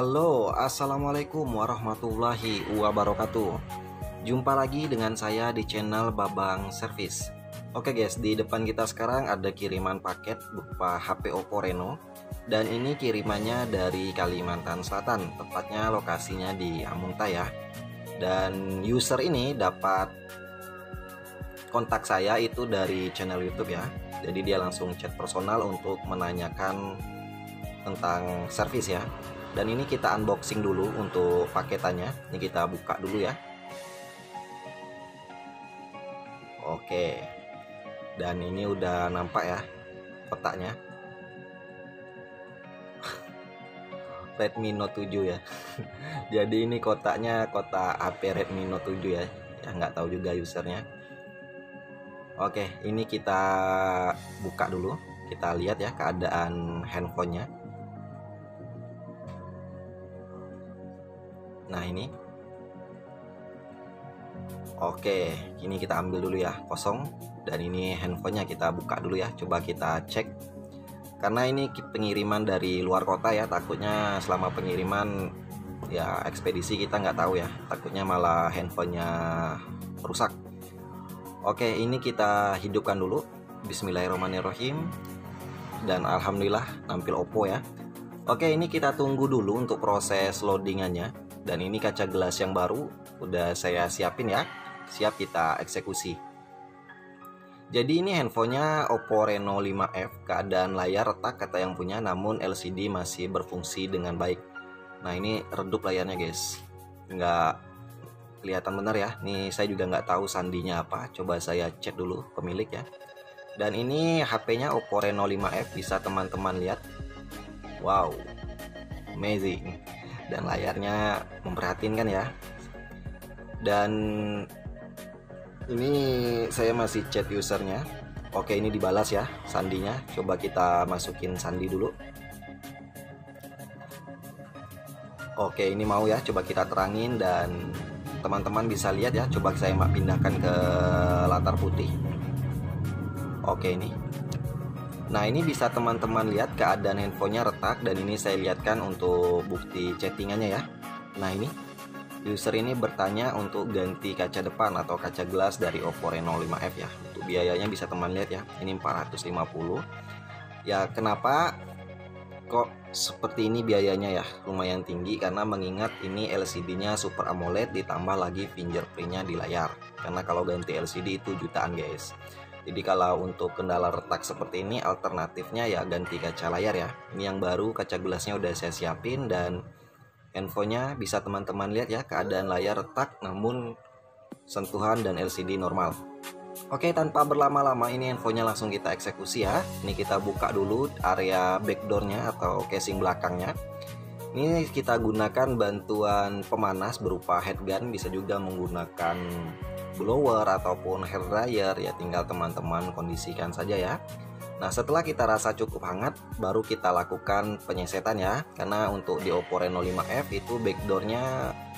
Halo, assalamualaikum warahmatullahi wabarakatuh. Jumpa lagi dengan saya di channel Babang Service. Oke guys, di depan kita sekarang ada kiriman paket berupa HP Oppo Reno. Dan ini kirimannya dari Kalimantan Selatan, tepatnya lokasinya di Amunta ya. Dan user ini dapat kontak saya itu dari channel YouTube ya. Jadi dia langsung chat personal untuk menanyakan tentang servis ya. Dan ini kita unboxing dulu untuk paketannya. Ini kita buka dulu ya. Oke. Dan ini udah nampak ya kotaknya. Redmi Note 7 ya. Jadi ini kotaknya kotak HP Redmi Note 7 ya. Ya nggak tahu juga usernya. Oke, ini kita buka dulu. Kita lihat ya keadaan handphonenya. Nah ini. Oke, ini kita ambil dulu ya, kosong. Dan ini handphonenya kita buka dulu ya. Coba kita cek. Karena ini pengiriman dari luar kota ya. Takutnya selama pengiriman ya ekspedisi kita nggak tahu ya. Takutnya malah handphonenya rusak. Oke, ini kita hidupkan dulu. Bismillahirrahmanirrahim. Dan alhamdulillah nampil Oppo ya. Oke, ini kita tunggu dulu untuk proses loadingannya. Dan ini kaca gelas yang baru udah saya siapin ya. Siap kita eksekusi. Jadi ini handphonenya Oppo Reno 5F. Keadaan layar retak kata yang punya, namun LCD masih berfungsi dengan baik. Nah ini redup layarnya guys. Nggak kelihatan benar ya. Nih saya juga nggak tahu sandinya apa. Coba saya cek dulu pemilik ya. Dan ini HP-nya Oppo Reno 5F. Bisa teman-teman lihat. Wow, amazing. Dan layarnya memprihatinkan ya. Dan ini saya masih chat usernya. Oke, ini dibalas ya sandinya. Coba kita masukin sandi dulu. Oke, ini mau ya, coba kita terangin. Dan teman-teman bisa lihat ya. Coba saya pindahkan ke latar putih. Oke, ini. Nah ini bisa teman-teman lihat keadaan handphonenya retak. Dan ini saya lihatkan untuk bukti chattingannya ya. Nah ini user ini bertanya untuk ganti kaca depan atau kaca gelas dari Oppo Reno 5F ya. Untuk biayanya bisa teman lihat ya. Ini 450. Ya kenapa kok seperti ini biayanya ya, lumayan tinggi. Karena mengingat ini LCD nya Super AMOLED ditambah lagi fingerprintnya di layar. Karena kalau ganti LCD itu jutaan guys. Jadi kalau untuk kendala retak seperti ini, alternatifnya ya ganti kaca layar ya. Ini yang baru, kaca gelasnya udah saya siapin. Dan handphonenya bisa teman-teman lihat ya, keadaan layar retak namun sentuhan dan LCD normal. Oke, tanpa berlama-lama ini handphonenya langsung kita eksekusi ya. Ini kita buka dulu area backdoornya atau casing belakangnya. Ini kita gunakan bantuan pemanas berupa headgun, bisa juga menggunakan blower ataupun hair dryer ya, tinggal teman-teman kondisikan saja ya. Nah setelah kita rasa cukup hangat, baru kita lakukan penyesetan ya. Karena untuk di Oppo Reno 5F itu backdoornya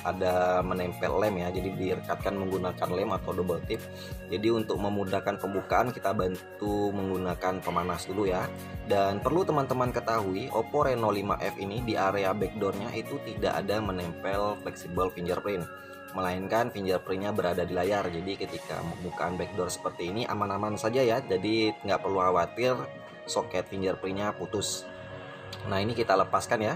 ada menempel lem ya, jadi direkatkan menggunakan lem atau double tip. Jadi untuk memudahkan pembukaan kita bantu menggunakan pemanas dulu ya. Dan perlu teman-teman ketahui, Oppo Reno 5F ini di area backdoornya itu tidak ada menempel flexible fingerprint, melainkan fingerprintnya berada di layar. Jadi ketika pembukaan backdoor seperti ini aman-aman saja ya. Jadi nggak perlu khawatir soket fingerprintnya putus. Nah ini kita lepaskan ya.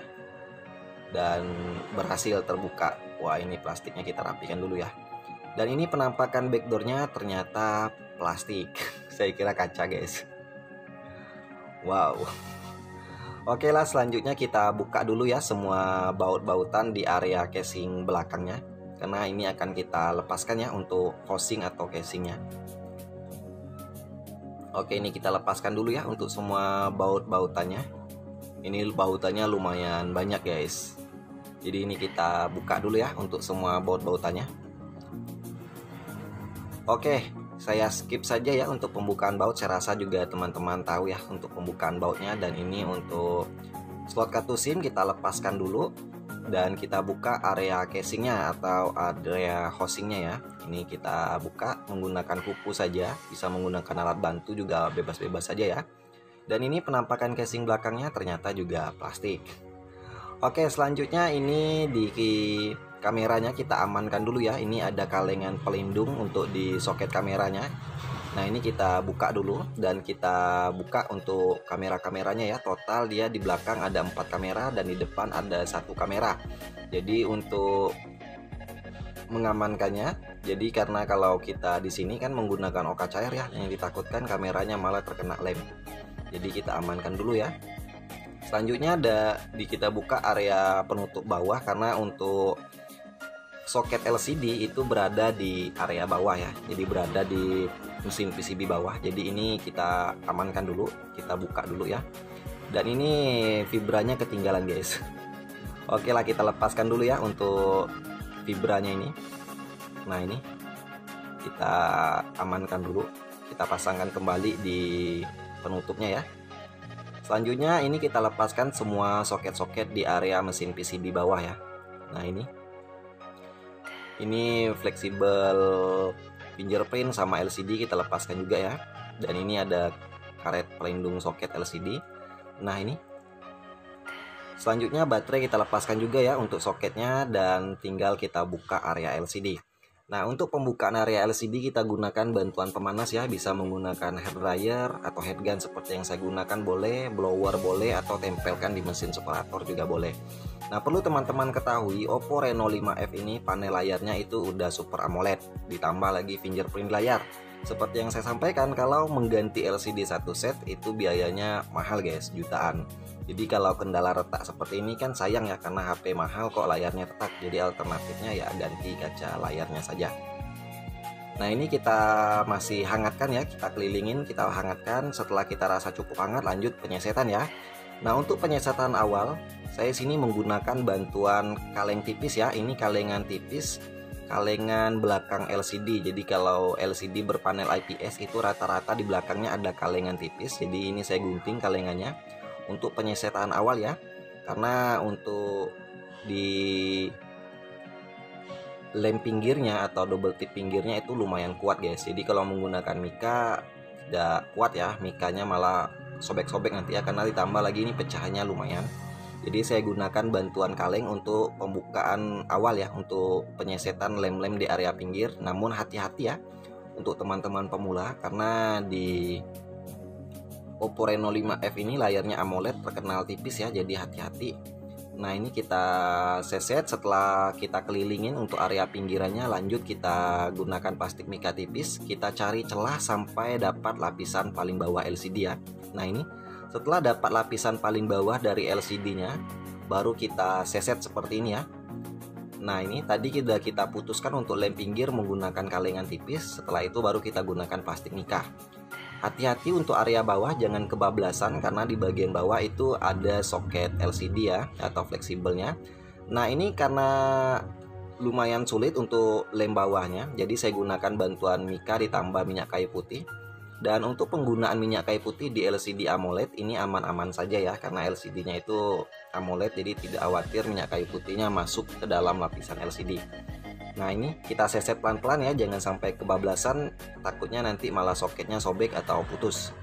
Dan berhasil terbuka. Wah ini plastiknya kita rapikan dulu ya. Dan ini penampakan backdoornya ternyata plastik. Saya kira kaca guys. Wow. Oke lah, selanjutnya kita buka dulu ya semua baut-bautan di area casing belakangnya. Karena ini akan kita lepaskan ya untuk housing atau casingnya. Oke, ini kita lepaskan dulu ya untuk semua baut-bautannya. Ini bautannya lumayan banyak guys. Jadi ini kita buka dulu ya untuk semua baut-bautannya. Oke, saya skip saja ya untuk pembukaan baut. Saya rasa juga teman-teman tahu ya untuk pembukaan bautnya. Dan ini untuk slot kartu SIM kita lepaskan dulu. Dan kita buka area casingnya atau area housingnya ya. Ini kita buka menggunakan kuku saja. Bisa menggunakan alat bantu juga bebas-bebas saja ya. Dan ini penampakan casing belakangnya ternyata juga plastik. Oke, selanjutnya ini di kameranya kita amankan dulu ya. Ini ada kalengan pelindung untuk di soket kameranya. Nah, ini kita buka dulu dan kita buka untuk kamera-kameranya ya. Total dia di belakang ada 4 kamera dan di depan ada 1 kamera. Jadi untuk mengamankannya, jadi karena kalau kita di sini kan menggunakan oka cair ya, yang ditakutkan kameranya malah terkena lem. Jadi kita amankan dulu ya. Selanjutnya kita buka area penutup bawah, karena untuk soket LCD itu berada di area bawah ya, jadi berada di mesin PCB bawah. Jadi ini kita amankan dulu, kita buka dulu ya. Dan ini vibranya ketinggalan guys. Oke lah, kita lepaskan dulu ya untuk vibranya ini. Nah, ini kita amankan dulu, kita pasangkan kembali di penutupnya ya. Selanjutnya ini kita lepaskan semua soket-soket di area mesin PCB bawah ya. Nah, ini fleksibel fingerprint sama LCD kita lepaskan juga ya. Dan ini ada karet pelindung soket LCD. Nah, ini selanjutnya baterai kita lepaskan juga ya untuk soketnya, dan tinggal kita buka area LCD. Nah, untuk pembukaan area LCD kita gunakan bantuan pemanas ya, bisa menggunakan hair dryer atau head gun seperti yang saya gunakan boleh, blower boleh, atau tempelkan di mesin separator juga boleh. Nah, perlu teman-teman ketahui, Oppo Reno 5F ini panel layarnya itu udah Super AMOLED, ditambah lagi fingerprint layar. Seperti yang saya sampaikan, kalau mengganti LCD satu set itu biayanya mahal guys, jutaan. Jadi kalau kendala retak seperti ini kan sayang ya, karena HP mahal kok layarnya retak. Jadi alternatifnya ya ganti kaca layarnya saja. Nah, ini kita masih hangatkan ya, kita kelilingin, kita hangatkan. Setelah kita rasa cukup hangat, lanjut penyesetan ya. Nah, untuk penyesetan awal saya sini menggunakan bantuan kaleng tipis ya. Ini kalengan tipis, kalengan belakang LCD. Jadi kalau LCD berpanel IPS itu rata-rata di belakangnya ada kalengan tipis. Jadi ini saya gunting kalengannya untuk penyesetan awal ya, karena untuk di lem pinggirnya atau double tip pinggirnya itu lumayan kuat guys. Jadi kalau menggunakan mika tidak kuat ya, mikanya malah sobek-sobek nanti ya, karena ditambah lagi ini pecahannya lumayan. Jadi saya gunakan bantuan kaleng untuk pembukaan awal ya, untuk penyesetan lem-lem di area pinggir. Namun hati-hati ya untuk teman-teman pemula, karena di Oppo Reno 5F ini layarnya AMOLED, terkenal tipis ya, jadi hati-hati. Nah, ini kita seset. Setelah kita kelilingin untuk area pinggirannya, lanjut kita gunakan plastik mika tipis. Kita cari celah sampai dapat lapisan paling bawah LCD ya. Nah, ini setelah dapat lapisan paling bawah dari LCD-nya, baru kita seset seperti ini ya. Nah, ini tadi kita putuskan untuk lem pinggir menggunakan kalengan tipis. Setelah itu baru kita gunakan plastik mika. Hati-hati untuk area bawah, jangan kebablasan, karena di bagian bawah itu ada soket LCD ya, atau fleksibelnya. Nah, ini karena lumayan sulit untuk lem bawahnya, jadi saya gunakan bantuan mika ditambah minyak kayu putih. Dan untuk penggunaan minyak kayu putih di LCD AMOLED ini aman-aman saja ya, karena LCD-nya itu AMOLED, jadi tidak khawatir minyak kayu putihnya masuk ke dalam lapisan LCD. Nah, ini kita seset pelan-pelan ya, jangan sampai kebablasan, takutnya nanti malah soketnya sobek atau putus.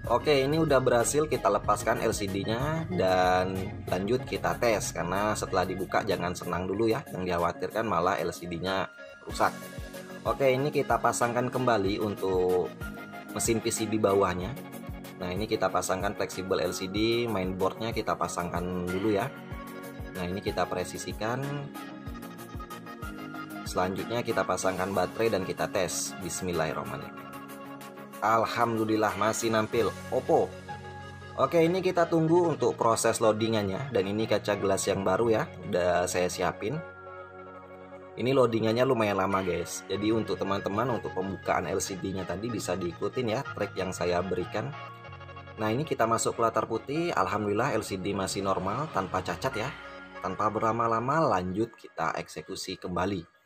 Oke, ini udah berhasil kita lepaskan LCD-nya dan lanjut kita tes, karena setelah dibuka jangan senang dulu ya, yang dikhawatirkan malah LCD-nya rusak. Oke, ini kita pasangkan kembali untuk mesin PCB bawahnya. Nah, ini kita pasangkan fleksibel LCD, mainboardnya kita pasangkan dulu ya. Nah, ini kita presisikan. Selanjutnya kita pasangkan baterai dan kita tes. Bismillahirrahmanirrahim. Alhamdulillah masih nampil Oppo. Oke, ini kita tunggu untuk proses loadingannya. Dan ini kaca gelas yang baru ya, udah saya siapin. Ini loadingannya lumayan lama guys. Jadi untuk teman-teman, untuk pembukaan LCD-nya tadi bisa diikutin ya trik yang saya berikan. Nah, ini kita masuk ke latar putih. Alhamdulillah LCD masih normal tanpa cacat ya. Tanpa berlama-lama, lanjut kita eksekusi kembali.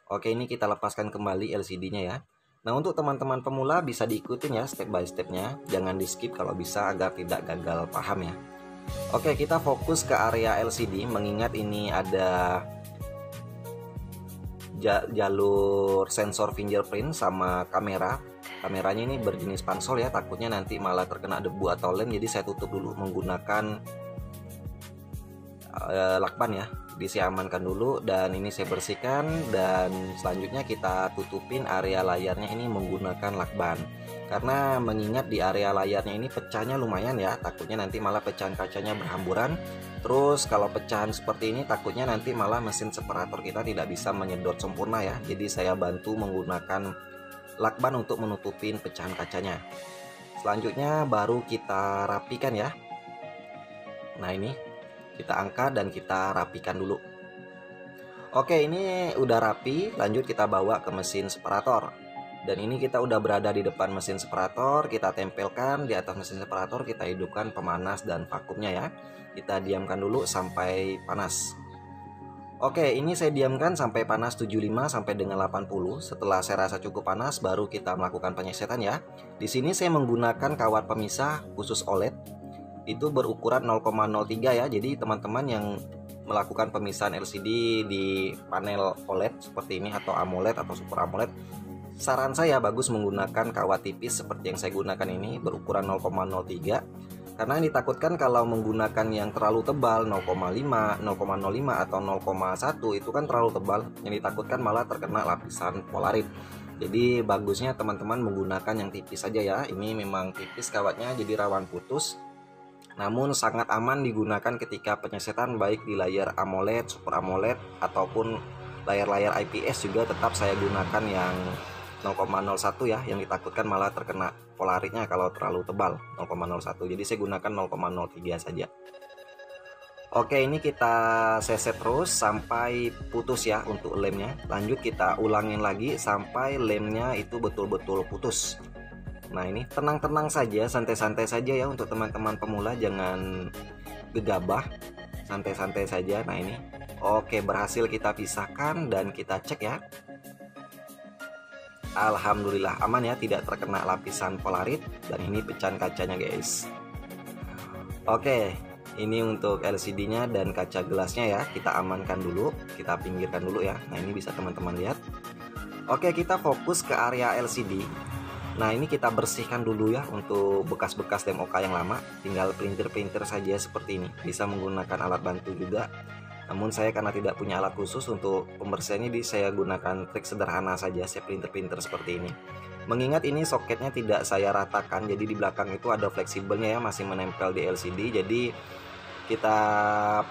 Oke, ini kita lepaskan kembali LCD-nya ya. Nah, untuk teman-teman pemula bisa diikutin ya step by step-nya. Jangan di skip kalau bisa, agar tidak gagal paham ya. Oke, kita fokus ke area LCD. Mengingat ini ada jalur sensor fingerprint sama kamera. Kameranya ini berjenis pansol ya, takutnya nanti malah terkena debu atau lem. Jadi saya tutup dulu menggunakan lakban ya. Jadi saya amankan dulu dan ini saya bersihkan, dan selanjutnya kita tutupin area layarnya ini menggunakan lakban. Karena mengingat di area layarnya ini pecahnya lumayan ya, takutnya nanti malah pecahan kacanya berhamburan. Terus kalau pecahan seperti ini takutnya nanti malah mesin separator kita tidak bisa menyedot sempurna ya. Jadi saya bantu menggunakan lakban untuk menutupin pecahan kacanya. Selanjutnya baru kita rapikan ya. Nah ini kita angkat dan kita rapikan dulu. Oke, ini udah rapi, lanjut kita bawa ke mesin separator. Dan ini kita udah berada di depan mesin separator, kita tempelkan di atas mesin separator, kita hidupkan pemanas dan vakumnya ya. Kita diamkan dulu sampai panas. Oke, ini saya diamkan sampai panas 75 sampai dengan 80. Setelah saya rasa cukup panas, baru kita melakukan penyesetan ya. Di sini saya menggunakan kawat pemisah khusus OLED. Itu berukuran 0,03 ya. Jadi teman-teman yang melakukan pemisahan LCD di panel OLED seperti ini atau AMOLED atau Super AMOLED, saran saya bagus menggunakan kawat tipis seperti yang saya gunakan ini berukuran 0,03. Karena ditakutkan kalau menggunakan yang terlalu tebal 0,5, 0,05 atau 0,1 itu kan terlalu tebal, yang ditakutkan malah terkena lapisan polarit. Jadi bagusnya teman-teman menggunakan yang tipis saja ya. Ini memang tipis kawatnya jadi rawan putus, namun sangat aman digunakan ketika penyesetan baik di layar AMOLED, Super AMOLED ataupun layar-layar IPS juga tetap saya gunakan yang 0,01 ya, yang ditakutkan malah terkena polaritnya kalau terlalu tebal 0,01. Jadi saya gunakan 0,03 saja. Oke, ini kita seset terus sampai putus ya untuk lemnya. Lanjut kita ulangin lagi sampai lemnya itu betul-betul putus. Nah ini tenang-tenang saja, santai-santai saja ya untuk teman-teman pemula, jangan gegabah, santai-santai saja. Nah ini oke, berhasil kita pisahkan dan kita cek ya. Alhamdulillah aman ya, tidak terkena lapisan polarit, dan ini pecahan kacanya guys. Oke, ini untuk LCD-nya dan kaca gelasnya ya, kita amankan dulu, kita pinggirkan dulu ya. Nah ini bisa teman-teman lihat. Oke, kita fokus ke area LCD. Nah ini kita bersihkan dulu ya untuk bekas-bekas lem OK yang lama, tinggal pelintir-pelintir saja seperti ini. Bisa menggunakan alat bantu juga, namun saya karena tidak punya alat khusus untuk pembersihannya, jadi saya gunakan trik sederhana saja, saya pelintir-pelintir seperti ini. Mengingat ini soketnya tidak saya ratakan, jadi di belakang itu ada fleksibelnya ya, masih menempel di LCD. Jadi kita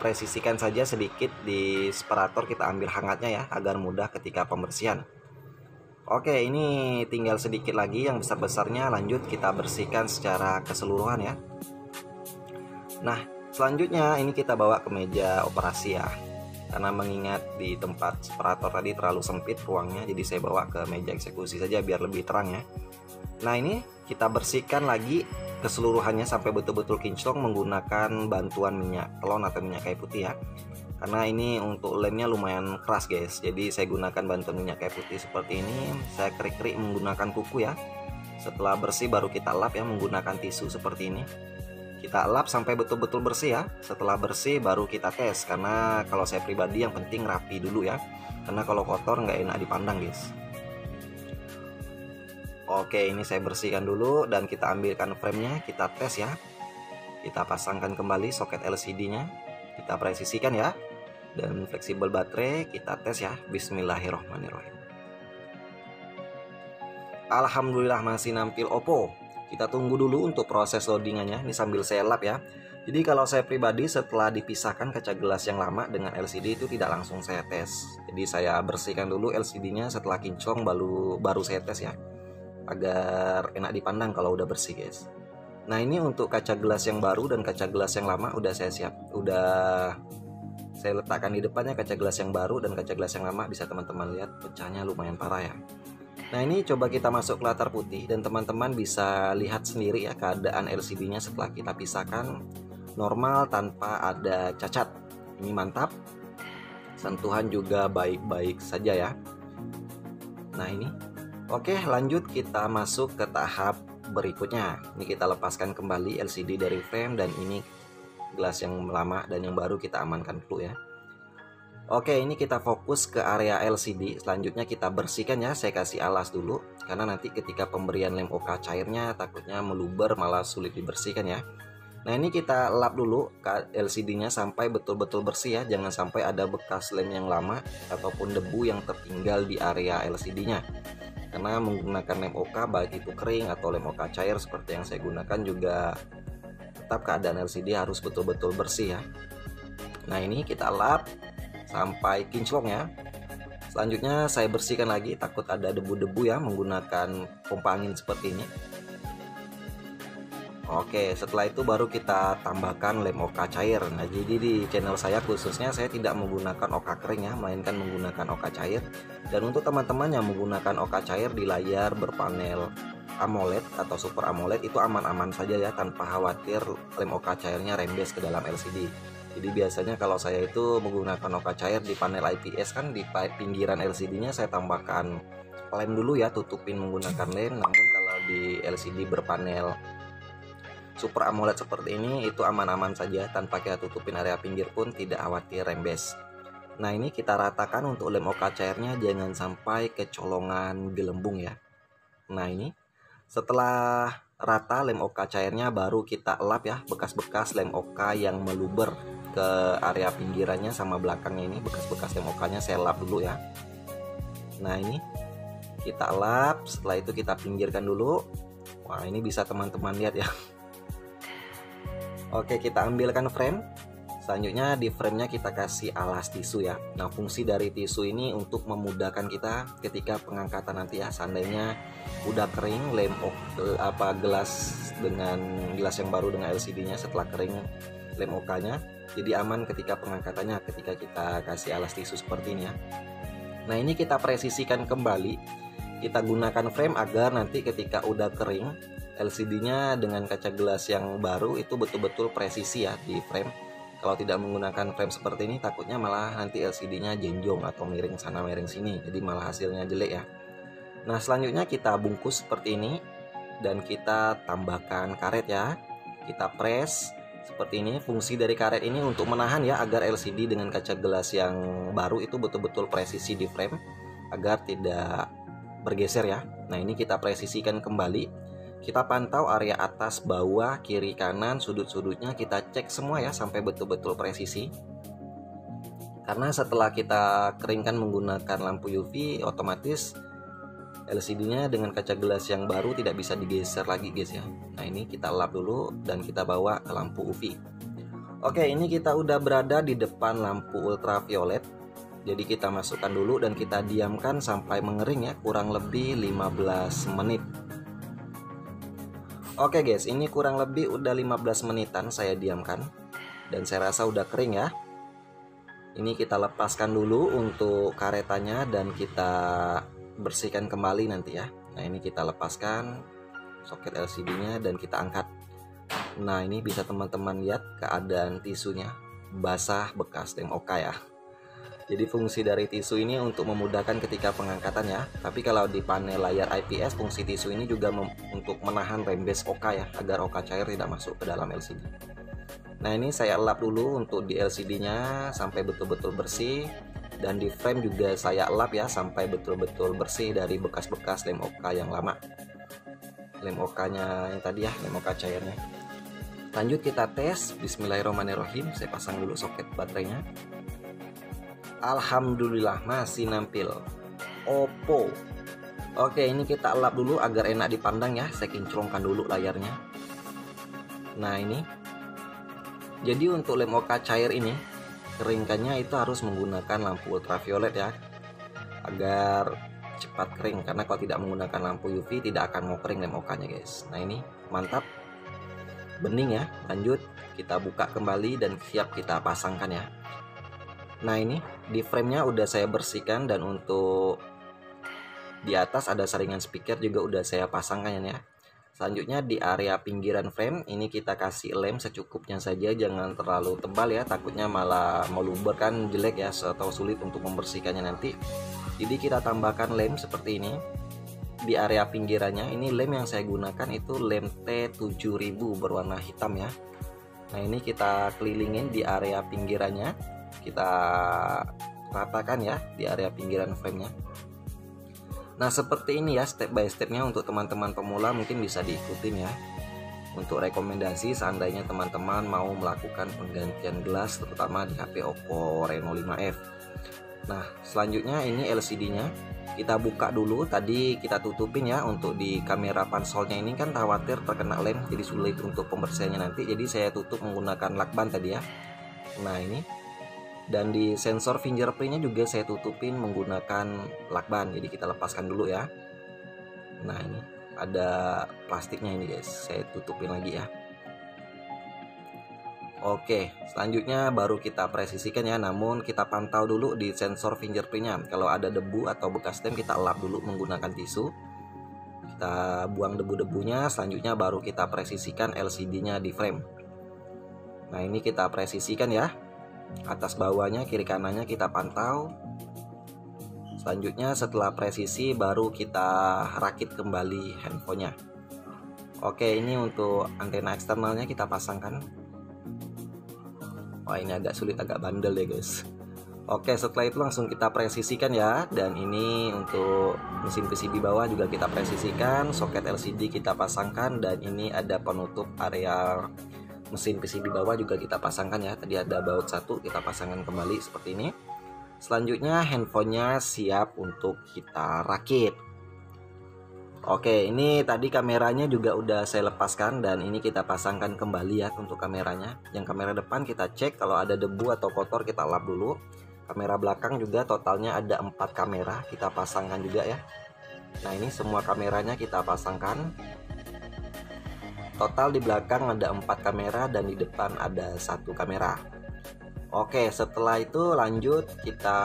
presisikan saja sedikit di separator, kita ambil hangatnya ya agar mudah ketika pembersihan. Oke, ini tinggal sedikit lagi yang besar-besarnya, lanjut kita bersihkan secara keseluruhan ya. Nah selanjutnya ini kita bawa ke meja operasi ya, karena mengingat di tempat separator tadi terlalu sempit ruangnya, jadi saya bawa ke meja eksekusi saja biar lebih terang ya. Nah ini kita bersihkan lagi keseluruhannya sampai betul-betul kinclong menggunakan bantuan minyak telon atau minyak kayu putih ya. Karena ini untuk lemnya lumayan keras guys, jadi saya gunakan bantuan minyak kayu putih seperti ini. Saya kerik-kerik menggunakan kuku ya. Setelah bersih baru kita lap ya menggunakan tisu seperti ini. Kita lap sampai betul-betul bersih ya. Setelah bersih baru kita tes, karena kalau saya pribadi yang penting rapi dulu ya, karena kalau kotor nggak enak dipandang guys. Oke, ini saya bersihkan dulu dan kita ambilkan framenya, kita tes ya. Kita pasangkan kembali soket LCD-nya, kita presisikan ya. Dan fleksibel baterai kita tes ya. Bismillahirrohmanirrohim. Alhamdulillah masih nampil Oppo. Kita tunggu dulu untuk proses loadingannya. Ini sambil saya lap ya. Jadi kalau saya pribadi setelah dipisahkan kaca gelas yang lama dengan LCD itu tidak langsung saya tes. Jadi saya bersihkan dulu LCD-nya, setelah kinclong baru saya tes ya, agar enak dipandang kalau udah bersih guys. Nah ini untuk kaca gelas yang baru dan kaca gelas yang lama udah saya saya letakkan di depannya kaca gelas yang baru dan kaca gelas yang lama. Bisa teman-teman lihat pecahnya lumayan parah ya. Nah ini coba kita masuk ke latar putih dan teman-teman bisa lihat sendiri ya keadaan LCD-nya setelah kita pisahkan, normal tanpa ada cacat. Ini mantap, sentuhan juga baik-baik saja ya. Nah ini oke, lanjut kita masuk ke tahap berikutnya. Ini kita lepaskan kembali LCD dari frame, dan ini gelas yang lama dan yang baru kita amankan dulu ya. Oke, ini kita fokus ke area LCD. Selanjutnya kita bersihkan ya. Saya kasih alas dulu karena nanti ketika pemberian lem OK cairnya takutnya meluber malah sulit dibersihkan ya. Nah ini kita lap dulu LCD-nya sampai betul-betul bersih ya, jangan sampai ada bekas lem yang lama ataupun debu yang tertinggal di area LCD-nya. Karena menggunakan lem OK baik itu kering atau lem OK cair seperti yang saya gunakan juga tetap keadaan LCD harus betul-betul bersih ya. Nah ini kita lap sampai kinclong ya. Selanjutnya saya bersihkan lagi, takut ada debu-debu ya menggunakan pompa angin seperti ini. Oke, setelah itu baru kita tambahkan lem OK cair. Nah, jadi di channel saya khususnya saya tidak menggunakan OK kering ya, melainkan menggunakan OK cair. Dan untuk teman-teman yang menggunakan OK cair di layar berpanel AMOLED atau Super AMOLED itu aman-aman saja ya, tanpa khawatir lem OK cairnya rembes ke dalam LCD. Jadi biasanya kalau saya itu menggunakan OK cair di panel IPS kan di pinggiran LCD-nya saya tambahkan lem dulu ya, tutupin menggunakan lem. Namun kalau di LCD berpanel Super AMOLED seperti ini itu aman-aman saja, tanpa kita tutupin area pinggir pun tidak khawatir rembes. Nah ini kita ratakan untuk lem OK cairnya, jangan sampai kecolongan gelembung ya. Nah ini setelah rata lem OK cairnya baru kita lap ya bekas-bekas lem OK yang meluber ke area pinggirannya sama belakangnya. Ini bekas-bekas lem OK nya saya lap dulu ya. Nah ini kita lap, setelah itu kita pinggirkan dulu. Wah ini bisa teman-teman lihat ya. Oke, kita ambilkan frame. Selanjutnya di framenya kita kasih alas tisu ya. Nah fungsi dari tisu ini untuk memudahkan kita ketika pengangkatan nanti ya. Seandainya udah kering gelas yang baru dengan LCD-nya setelah kering lem OK-nya, jadi aman ketika pengangkatannya ketika kita kasih alas tisu seperti ini ya. Nah ini kita presisikan kembali, kita gunakan frame agar nanti ketika udah kering LCD-nya dengan kaca gelas yang baru itu betul-betul presisi ya di frame. Kalau tidak menggunakan frame seperti ini takutnya malah nanti LCD-nya jenjong atau miring sana miring sini, jadi malah hasilnya jelek ya. Nah selanjutnya kita bungkus seperti ini dan kita tambahkan karet ya. Kita press seperti ini. Fungsi dari karet ini untuk menahan ya agar LCD dengan kaca gelas yang baru itu betul-betul presisi di frame agar tidak bergeser ya. Nah ini kita presisikan kembali. Kita pantau area atas, bawah, kiri, kanan, sudut-sudutnya kita cek semua ya sampai betul-betul presisi. Karena setelah kita keringkan menggunakan lampu UV, otomatis LCD-nya dengan kaca gelas yang baru tidak bisa digeser lagi guys ya. Nah ini kita lap dulu dan kita bawa ke lampu UV. Oke, ini kita udah berada di depan lampu ultraviolet. Jadi kita masukkan dulu dan kita diamkan sampai mengering ya, kurang lebih 15 menit. Oke guys, ini kurang lebih udah 15 menitan saya diamkan dan saya rasa udah kering ya. Ini kita lepaskan dulu untuk karetannya dan kita bersihkan kembali nanti ya. Nah ini kita lepaskan soket LCD-nya dan kita angkat. Nah ini bisa teman-teman lihat keadaan tisunya basah bekas lem OK ya. Jadi fungsi dari tisu ini untuk memudahkan ketika pengangkatan ya. Tapi kalau di panel layar IPS fungsi tisu ini juga untuk menahan rembes OK ya, agar OK cair tidak masuk ke dalam LCD. Nah ini saya lap dulu untuk di LCD-nya sampai betul-betul bersih. Dan di frame juga saya lap ya sampai betul-betul bersih dari bekas-bekas lem OK yang lama. Lem OK-nya yang tadi ya, lem OK cairnya. Lanjut kita tes. Bismillahirrahmanirrahim. Saya pasang dulu soket baterainya. Alhamdulillah masih nampil Oppo. Oke ini kita lap dulu agar enak dipandang ya. Saya kinclongkan dulu layarnya. Nah ini jadi untuk lem OK cair ini keringkannya itu harus menggunakan lampu ultraviolet ya, agar cepat kering. Karena kalau tidak menggunakan lampu UV tidak akan mau kering lem OK nya guys. Nah ini mantap, bening ya. Lanjut kita buka kembali dan siap kita pasangkan ya. Nah ini di framenya udah saya bersihkan dan untuk di atas ada saringan speaker juga udah saya pasangkan ya. Selanjutnya di area pinggiran frame ini kita kasih lem secukupnya saja, jangan terlalu tebal ya, takutnya malah meluber kan jelek ya atau sulit untuk membersihkannya nanti. Jadi kita tambahkan lem seperti ini di area pinggirannya. Ini lem yang saya gunakan itu lem T7000 berwarna hitam ya. Nah ini kita kelilingin di area pinggirannya. Kita ratakan ya di area pinggiran framenya. Nah seperti ini ya step by stepnya, untuk teman-teman pemula mungkin bisa diikutin ya. untuk rekomendasi seandainya teman-teman mau melakukan penggantian gelas terutama di HP Oppo Reno 5F. Nah, selanjutnya ini LCD-nya kita buka dulu. Tadi kita tutupin ya, untuk di kamera pansolnya ini kan khawatir terkena lem, jadi sulit untuk pembersihannya nanti. Jadi saya tutup menggunakan lakban tadi ya. Nah ini, dan di sensor fingerprintnya juga saya tutupin menggunakan lakban. Jadi kita lepaskan dulu ya. Nah ini ada plastiknya ini guys, saya tutupin lagi ya. Oke, selanjutnya baru kita presisikan ya, namun kita pantau dulu di sensor fingerprintnya. Kalau ada debu atau bekas lem kita lap dulu menggunakan tisu. Kita buang debu-debunya, selanjutnya baru kita presisikan LCD-nya di frame. Nah ini kita presisikan ya, atas bawahnya, kiri kanannya kita pantau. Selanjutnya setelah presisi baru kita rakit kembali handphonenya. Oke, ini untuk antena eksternalnya kita pasangkan. Wah ini agak sulit, agak bandel ya guys. Oke, setelah itu langsung kita presisikan ya. Dan ini untuk mesin PCB bawah juga kita presisikan. Soket LCD kita pasangkan. Dan ini ada penutup area mesin PCB bawah juga kita pasangkan ya. Tadi ada baut satu, kita pasangkan kembali seperti ini. Selanjutnya handphonenya siap untuk kita rakit. Oke, ini tadi kameranya juga udah saya lepaskan dan ini kita pasangkan kembali ya untuk kameranya. Yang kamera depan kita cek kalau ada debu atau kotor kita lap dulu. Kamera belakang juga totalnya ada 4 kamera, kita pasangkan juga ya. Nah ini semua kameranya kita pasangkan. Total di belakang ada 4 kamera dan di depan ada 1 kamera. Oke, setelah itu lanjut kita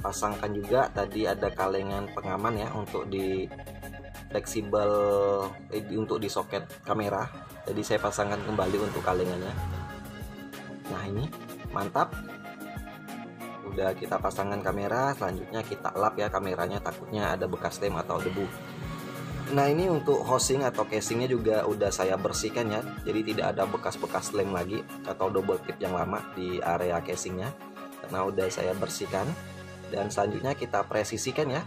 pasangkan juga. Tadi ada kalengan pengaman ya untuk di fleksibel untuk di soket kamera. Jadi saya pasangkan kembali untuk kalengannya. Nah ini mantap. Udah kita pasangkan kamera, selanjutnya kita lap ya kameranya, takutnya ada bekas lem atau debu. Nah ini untuk housing atau casingnya juga udah saya bersihkan ya, jadi tidak ada bekas-bekas lem lagi atau double tip yang lama di area casingnya, karena udah saya bersihkan. Dan selanjutnya kita presisikan ya.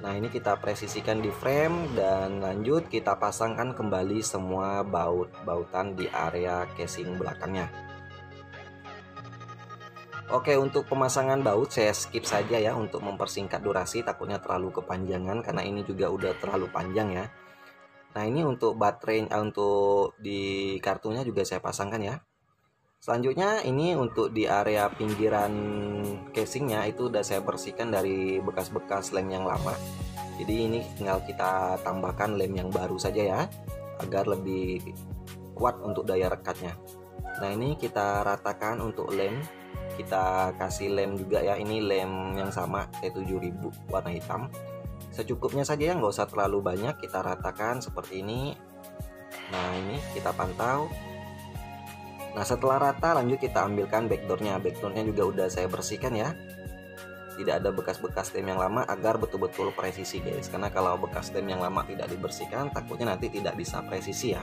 Nah ini kita presisikan di frame dan lanjut kita pasangkan kembali semua baut-bautan di area casing belakangnya. Oke, untuk pemasangan baut saya skip saja ya untuk mempersingkat durasi, takutnya terlalu kepanjangan karena ini juga udah terlalu panjang ya. Nah ini untuk baterai, untuk di kartunya juga saya pasangkan ya. Selanjutnya ini untuk di area pinggiran casingnya itu udah saya bersihkan dari bekas-bekas lem yang lama. Jadi ini tinggal kita tambahkan lem yang baru saja ya, agar lebih kuat untuk daya rekatnya. Nah ini kita ratakan untuk lem. Kita kasih lem juga ya, ini lem yang sama T7000 warna hitam. Secukupnya saja ya, nggak usah terlalu banyak, kita ratakan seperti ini. Nah ini kita pantau. Nah setelah rata lanjut kita ambilkan backdoornya. Backdoornya juga udah saya bersihkan ya, tidak ada bekas-bekas lem yang lama agar betul-betul presisi guys, karena kalau bekas lem yang lama tidak dibersihkan takutnya nanti tidak bisa presisi ya.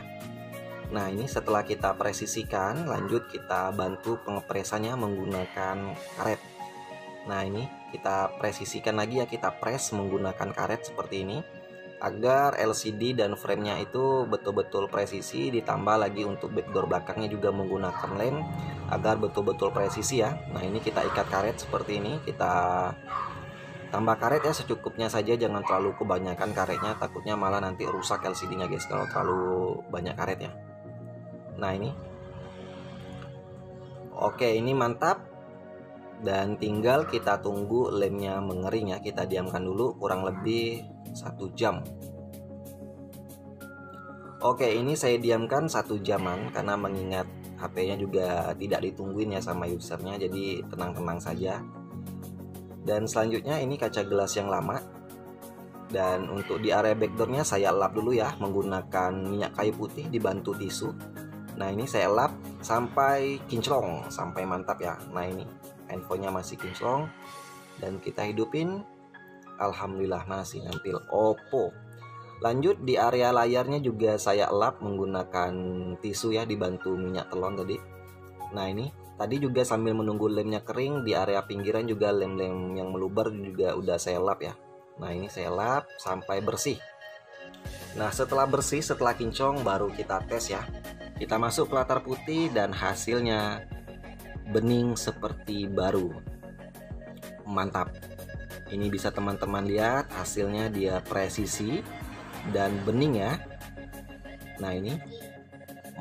Nah ini setelah kita presisikan, lanjut kita bantu pengepresannya menggunakan karet. Nah ini kita presisikan lagi ya, kita press menggunakan karet seperti ini agar LCD dan framenya itu betul-betul presisi. Ditambah lagi untuk backdoor belakangnya juga menggunakan lem agar betul-betul presisi ya. Nah ini kita ikat karet seperti ini, kita tambah karet ya secukupnya saja, jangan terlalu kebanyakan karetnya, takutnya malah nanti rusak LCD-nya guys kalau terlalu banyak karetnya. Nah ini oke, ini mantap. Dan tinggal kita tunggu lemnya mengering ya, kita diamkan dulu kurang lebih 1 jam. Oke, ini saya diamkan 1 jaman karena mengingat HP-nya juga tidak ditungguin ya sama usernya, jadi tenang-tenang saja. Dan selanjutnya ini kaca gelas yang lama. Dan untuk di area backdoornya saya lap dulu ya menggunakan minyak kayu putih dibantu tisu. Nah ini saya lap sampai kinclong, sampai mantap ya. Nah ini handphonenya masih kinclong dan kita hidupin. Alhamdulillah masih nampil Oppo. Lanjut di area layarnya juga saya lap menggunakan tisu ya, dibantu minyak telon tadi. Nah ini tadi juga sambil menunggu lemnya kering, di area pinggiran juga lem-lem yang meluber juga udah saya lap ya. Nah ini saya lap sampai bersih. Nah, setelah bersih, setelah kinclong, baru kita tes ya. Kita masuk ke latar putih dan hasilnya bening seperti baru. Mantap. Ini bisa teman-teman lihat hasilnya, dia presisi dan bening ya. Nah, ini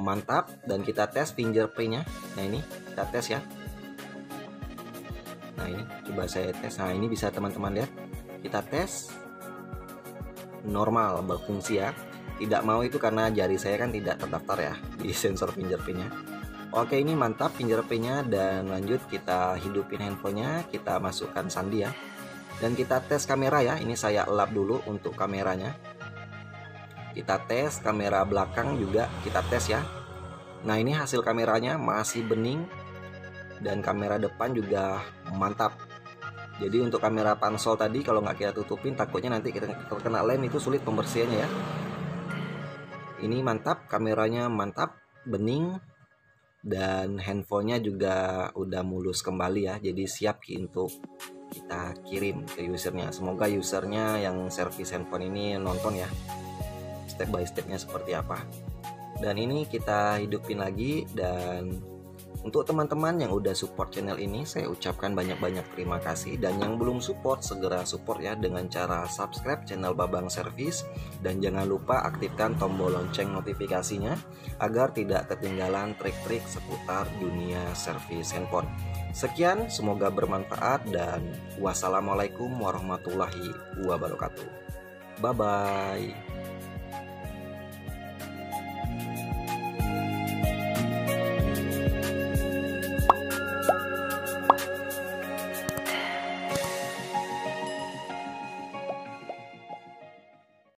mantap. Dan kita tes fingerprintnya. Nah, ini kita tes ya. Nah, ini coba saya tes. Nah, ini bisa teman-teman lihat. Kita tes normal, berfungsi ya. Tidak mau itu karena jari saya kan tidak terdaftar ya di sensor fingerprintnya. Oke, ini mantap fingerprintnya. Dan lanjut kita hidupin handphonenya, kita masukkan sandi ya. Dan kita tes kamera ya. Ini saya elap dulu untuk kameranya. Kita tes kamera belakang juga, kita tes ya. Nah, ini hasil kameranya masih bening. Dan kamera depan juga mantap. Jadi untuk kamera pansel tadi kalau nggak kita tutupin, takutnya nanti kita terkena lem, itu sulit pembersihannya ya. Ini mantap, kameranya mantap, bening. Dan handphonenya juga udah mulus kembali ya. Jadi siap untuk kita kirim ke usernya. Semoga usernya yang servis handphone ini nonton ya step by stepnya seperti apa. Dan ini kita hidupin lagi. Dan untuk teman-teman yang udah support channel ini, saya ucapkan banyak-banyak terima kasih. Dan yang belum support, segera support ya dengan cara subscribe channel Babang Servis. Dan jangan lupa aktifkan tombol lonceng notifikasinya agar tidak ketinggalan trik-trik seputar dunia servis handphone. Sekian, semoga bermanfaat dan wassalamualaikum warahmatullahi wabarakatuh. Bye-bye.